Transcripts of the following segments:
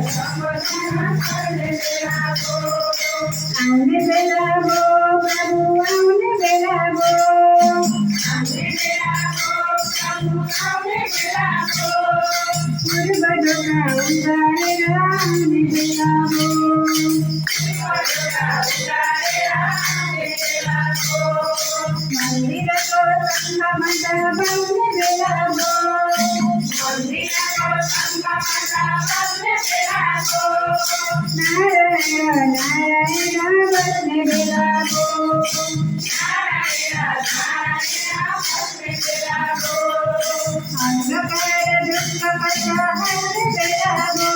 आउने बेला भो प्रभु आउने बेला भो मुरबडोका उडारेर आउने बेला भो मन्दिरको शङ्खमण्ड बज्ने बेला भो नारायण नारायण बज्ने बेला भो अंधकार दुःख कष्ट हर्ने बेला भो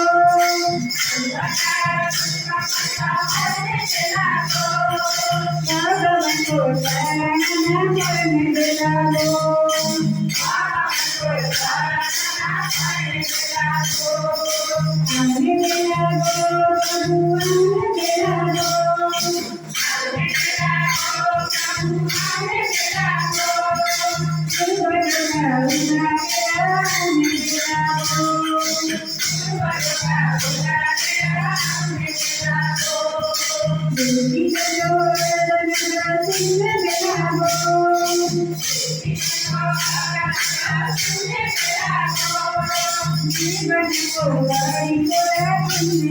भगवन्को शरणमा पर्ने बेला भो आउने बेला भो प्रभु आउने बेला भो मुरबडोका उडारेर आउने बेला भो दुखीको जोडन सिंहने बेला भो जीवनको लडीको राख्ने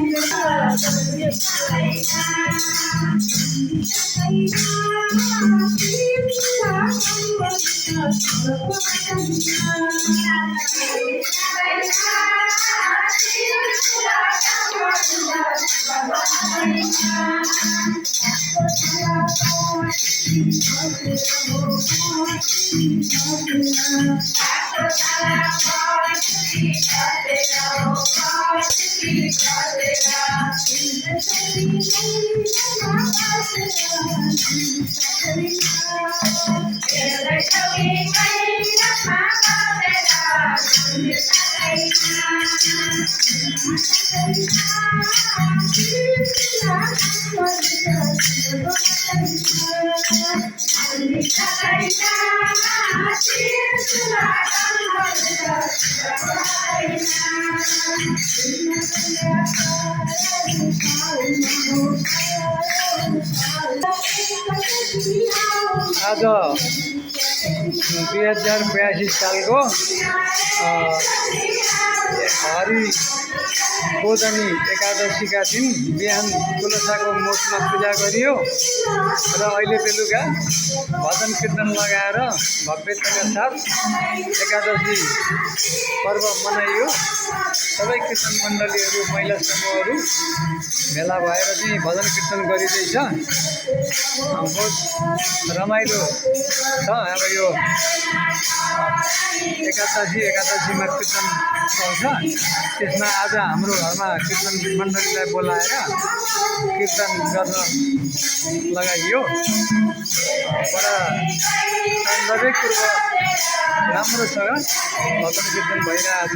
आज 2082 सालको हरि बोधनी एकादशीका दिन बिहान तुलसाको मोठमा पूजा गरियो र अहिले बेलुका भजन कीर्तन लगाएर भव्यताका साथ एकादशी पर्व मनाइयो। सबै कीर्तन मण्डलीहरू महिला समूहहरू भेला भएर चाहिँ भजन कीर्तन गरिँदैछ। बहुत रमाइलो छ। अब यो एकादशीमा कीर्तन चल्छ। त्यसमा आज हाम्रो घरमा कीर्तन मण्डलीलाई बोलाएर कीर्तन गर्न लगाइयो। बडा सन्दर्भपूर्वक राम्रो छ, भजन कीर्तन भइरहेछ।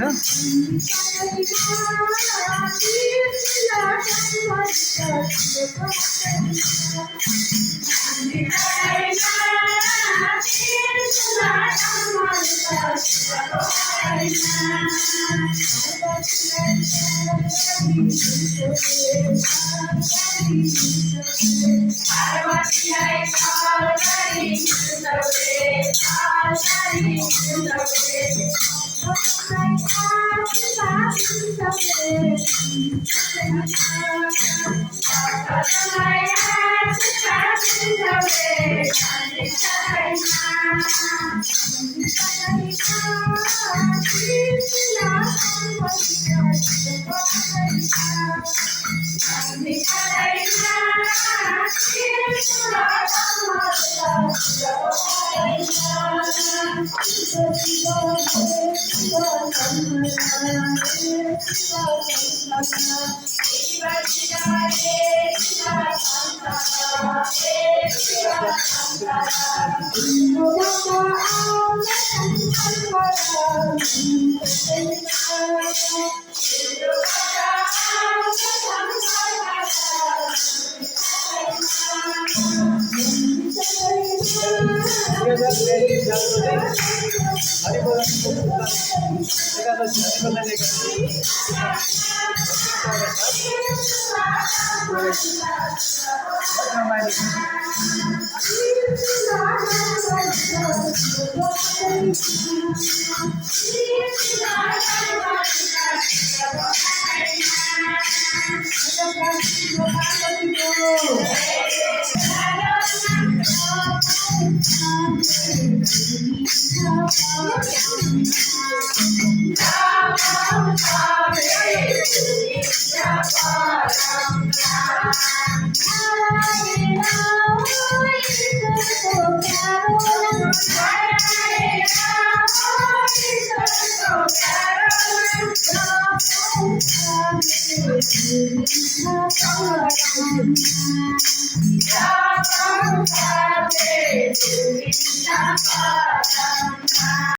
हरिबोल Yeah.